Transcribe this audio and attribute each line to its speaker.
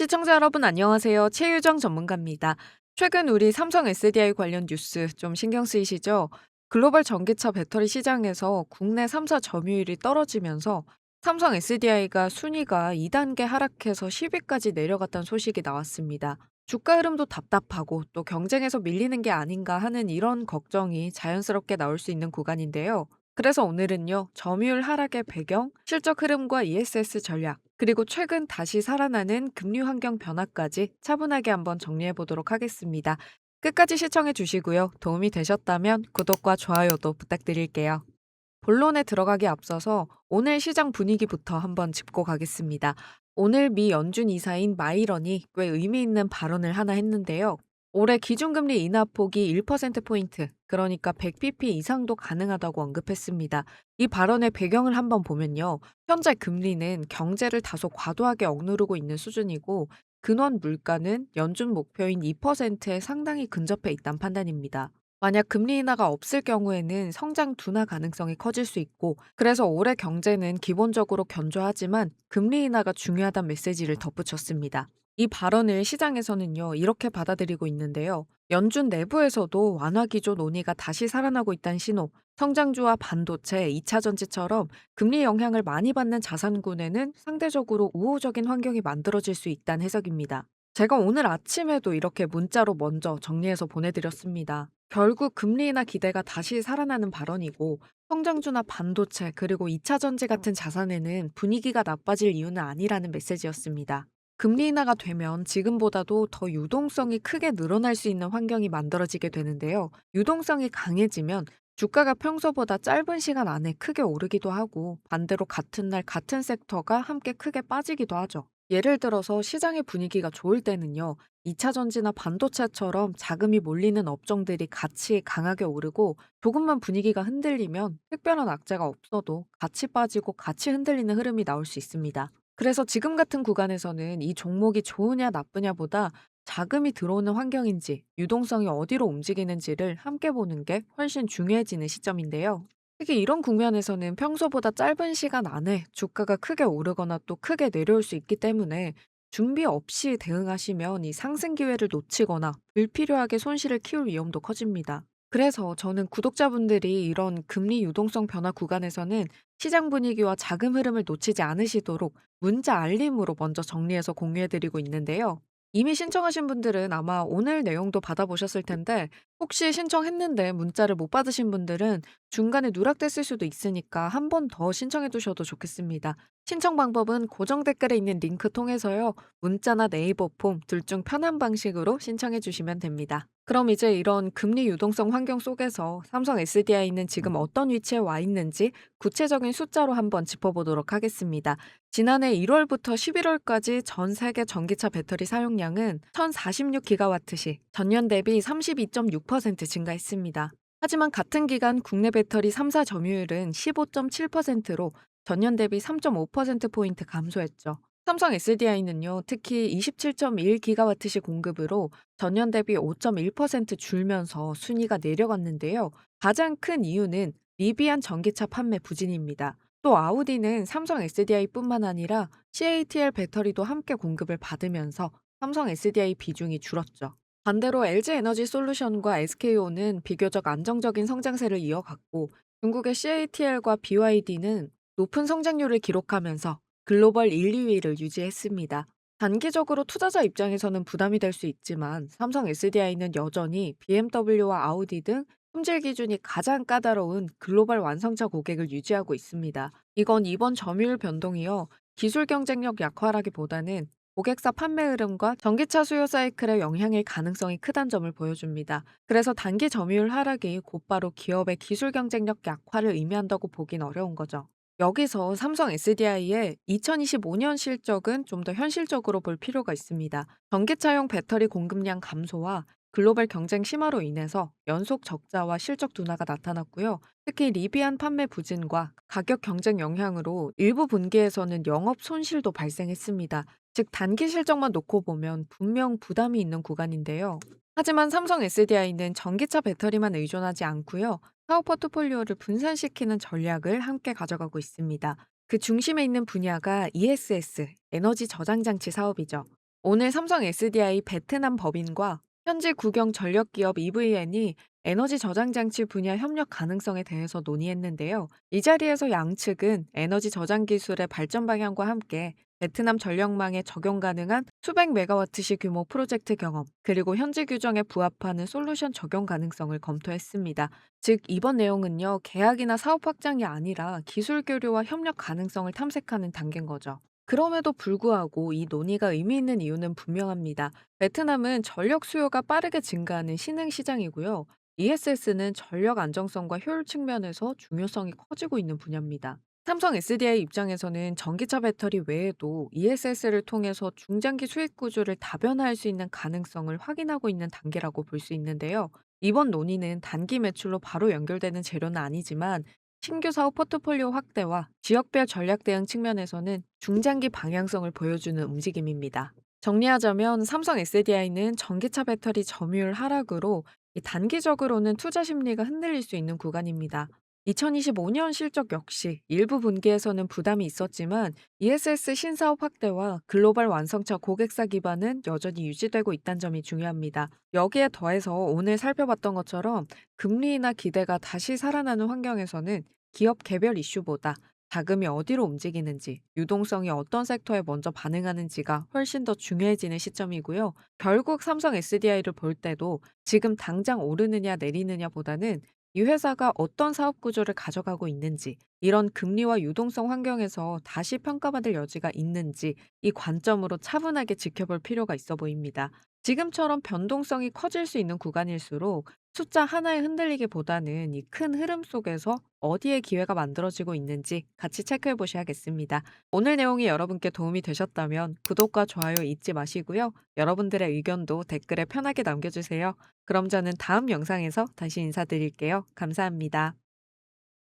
Speaker 1: 시청자 여러분 안녕하세요. 최유정 전문가입니다. 최근 우리 삼성 SDI 관련 뉴스 좀 신경 쓰이시죠? 글로벌 전기차 배터리 시장에서 국내 3사 점유율이 떨어지면서 삼성 SDI가 순위가 2단계 하락해서 10위까지 내려갔다는 소식이 나왔습니다. 주가 흐름도 답답하고 또 경쟁에서 밀리는 게 아닌가 하는 이런 걱정이 자연스럽게 나올 수 있는 구간인데요. 그래서 오늘은요, 점유율 하락의 배경, 실적 흐름과 ESS 전략, 그리고 최근 다시 살아나는 금리 환경 변화까지 차분하게 한번 정리해 보도록 하겠습니다. 끝까지 시청해 주시고요. 도움이 되셨다면 구독과 좋아요도 부탁드릴게요. 본론에 들어가기 앞서서 오늘 시장 분위기부터 한번 짚고 가겠습니다. 오늘 미 연준 이사인 마이런이 꽤 의미 있는 발언을 하나 했는데요. 올해 기준금리 인하폭이 1%포인트, 그러니까 100bp 이상도 가능하다고 언급했습니다. 이 발언의 배경을 한번 보면요. 현재 금리는 경제를 다소 과도하게 억누르고 있는 수준이고, 근원 물가는 연준 목표인 2%에 상당히 근접해 있다는 판단입니다. 만약 금리 인하가 없을 경우에는 성장 둔화 가능성이 커질 수 있고, 그래서 올해 경제는 기본적으로 견조하지만 금리 인하가 중요하다는 메시지를 덧붙였습니다. 이 발언을 시장에서는요, 이렇게 받아들이고 있는데요. 연준 내부에서도 완화 기조 논의가 다시 살아나고 있다는 신호, 성장주와 반도체, 2차 전지처럼 금리 영향을 많이 받는 자산군에는 상대적으로 우호적인 환경이 만들어질 수 있다는 해석입니다. 제가 오늘 아침에도 이렇게 문자로 먼저 정리해서 보내드렸습니다. 결국 금리 인하 기대가 다시 살아나는 발언이고, 성장주나 반도체 그리고 2차 전지 같은 자산에는 분위기가 나빠질 이유는 아니라는 메시지였습니다. 금리 인하가 되면 지금보다도 더 유동성이 크게 늘어날 수 있는 환경이 만들어지게 되는데요. 유동성이 강해지면 주가가 평소보다 짧은 시간 안에 크게 오르기도 하고, 반대로 같은 날 같은 섹터가 함께 크게 빠지기도 하죠. 예를 들어서 시장의 분위기가 좋을 때는요, 2차 전지나 반도체처럼 자금이 몰리는 업종들이 같이 강하게 오르고, 조금만 분위기가 흔들리면 특별한 악재가 없어도 같이 빠지고 같이 흔들리는 흐름이 나올 수 있습니다. 그래서 지금 같은 구간에서는 이 종목이 좋으냐 나쁘냐보다 자금이 들어오는 환경인지, 유동성이 어디로 움직이는지를 함께 보는 게 훨씬 중요해지는 시점인데요. 특히 이런 국면에서는 평소보다 짧은 시간 안에 주가가 크게 오르거나 또 크게 내려올 수 있기 때문에 준비 없이 대응하시면 이 상승 기회를 놓치거나 불필요하게 손실을 키울 위험도 커집니다. 그래서 저는 구독자분들이 이런 금리 유동성 변화 구간에서는 시장 분위기와 자금 흐름을 놓치지 않으시도록 문자 알림으로 먼저 정리해서 공유해드리고 있는데요. 이미 신청하신 분들은 아마 오늘 내용도 받아보셨을 텐데, 혹시 신청했는데 문자를 못 받으신 분들은 중간에 누락됐을 수도 있으니까 한 번 더 신청해 두셔도 좋겠습니다. 신청 방법은 고정 댓글에 있는 링크 통해서요. 문자나 네이버 폼 둘 중 편한 방식으로 신청해 주시면 됩니다. 그럼 이제 이런 금리 유동성 환경 속에서 삼성 SDI는 지금 어떤 위치에 와 있는지 구체적인 숫자로 한번 짚어보도록 하겠습니다. 지난해 1월부터 11월까지 전 세계 전기차 배터리 사용량은 1046기가와트시, 전년 대비 32.6% 증가했습니다. 하지만 같은 기간 국내 배터리 3사 점유율은 15.7%로 전년 대비 3.5%포인트 감소했죠. 삼성 SDI는요, 특히 27.1기가와트시 공급으로 전년 대비 5.1% 줄면서 순위가 내려갔는데요. 가장 큰 이유는 리비안 전기차 판매 부진입니다. 또 아우디는 삼성 SDI뿐만 아니라 CATL 배터리도 함께 공급을 받으면서 삼성 SDI 비중이 줄었죠. 반대로 LG 에너지 솔루션과 SKO는 비교적 안정적인 성장세를 이어갔고, 중국의 CATL과 BYD는 높은 성장률을 기록하면서 글로벌 1, 2위를 유지했습니다. 단기적으로 투자자 입장에서는 부담이 될 수 있지만 삼성 SDI는 여전히 BMW와 아우디 등 품질 기준이 가장 까다로운 글로벌 완성차 고객을 유지하고 있습니다. 이건 이번 점유율 변동이요, 기술 경쟁력 약화라기보다는 고객사 판매 흐름과 전기차 수요 사이클의 영향일 가능성이 크다는 점을 보여줍니다. 그래서 단기 점유율 하락이 곧바로 기업의 기술 경쟁력 약화를 의미한다고 보긴 어려운 거죠. 여기서 삼성 SDI의 2025년 실적은 좀 더 현실적으로 볼 필요가 있습니다. 전기차용 배터리 공급량 감소와 글로벌 경쟁 심화로 인해서 연속 적자와 실적 둔화가 나타났고요. 특히 리비안 판매 부진과 가격 경쟁 영향으로 일부 분기에서는 영업 손실도 발생했습니다. 즉 단기 실적만 놓고 보면 분명 부담이 있는 구간인데요. 하지만 삼성 SDI는 전기차 배터리만 의존하지 않고요. 사업 포트폴리오를 분산시키는 전략을 함께 가져가고 있습니다. 그 중심에 있는 분야가 ESS, 에너지 저장 장치 사업이죠. 오늘 삼성 SDI 베트남 법인과 현지 국영 전력기업 EVN이 에너지 저장 장치 분야 협력 가능성에 대해서 논의했는데요. 이 자리에서 양측은 에너지 저장 기술의 발전 방향과 함께 베트남 전력망에 적용 가능한 수백 메가와트시 규모 프로젝트 경험, 그리고 현지 규정에 부합하는 솔루션 적용 가능성을 검토했습니다. 즉, 이번 내용은요, 계약이나 사업 확장이 아니라 기술 교류와 협력 가능성을 탐색하는 단계인 거죠. 그럼에도 불구하고 이 논의가 의미 있는 이유는 분명합니다. 베트남은 전력 수요가 빠르게 증가하는 신흥 시장이고요. ESS는 전력 안정성과 효율 측면에서 중요성이 커지고 있는 분야입니다. 삼성 SDI 입장에서는 전기차 배터리 외에도 ESS를 통해서 중장기 수익 구조를 다변화할 수 있는 가능성을 확인하고 있는 단계라고 볼 수 있는데요. 이번 논의는 단기 매출로 바로 연결되는 재료는 아니지만 신규 사업 포트폴리오 확대와 지역별 전략 대응 측면에서는 중장기 방향성을 보여주는 움직임입니다. 정리하자면 삼성 SDI는 전기차 배터리 점유율 하락으로 이 단기적으로는 투자 심리가 흔들릴 수 있는 구간입니다. 2025년 실적 역시 일부 분기에서는 부담이 있었지만 ESS 신사업 확대와 글로벌 완성차 고객사 기반은 여전히 유지되고 있다는 점이 중요합니다. 여기에 더해서 오늘 살펴봤던 것처럼 금리나 기대가 다시 살아나는 환경에서는 기업 개별 이슈보다 자금이 어디로 움직이는지, 유동성이 어떤 섹터에 먼저 반응하는지가 훨씬 더 중요해지는 시점이고요. 결국 삼성 SDI를 볼 때도 지금 당장 오르느냐 내리느냐보다는 이 회사가 어떤 사업 구조를 가져가고 있는지, 이런 금리와 유동성 환경에서 다시 평가받을 여지가 있는지 이 관점으로 차분하게 지켜볼 필요가 있어 보입니다. 지금처럼 변동성이 커질 수 있는 구간일수록 숫자 하나에 흔들리기보다는 이 큰 흐름 속에서 어디에 기회가 만들어지고 있는지 같이 체크해 보셔야겠습니다. 오늘 내용이 여러분께 도움이 되셨다면 구독과 좋아요 잊지 마시고요. 여러분들의 의견도 댓글에 편하게 남겨주세요. 그럼 저는 다음 영상에서 다시 인사드릴게요. 감사합니다.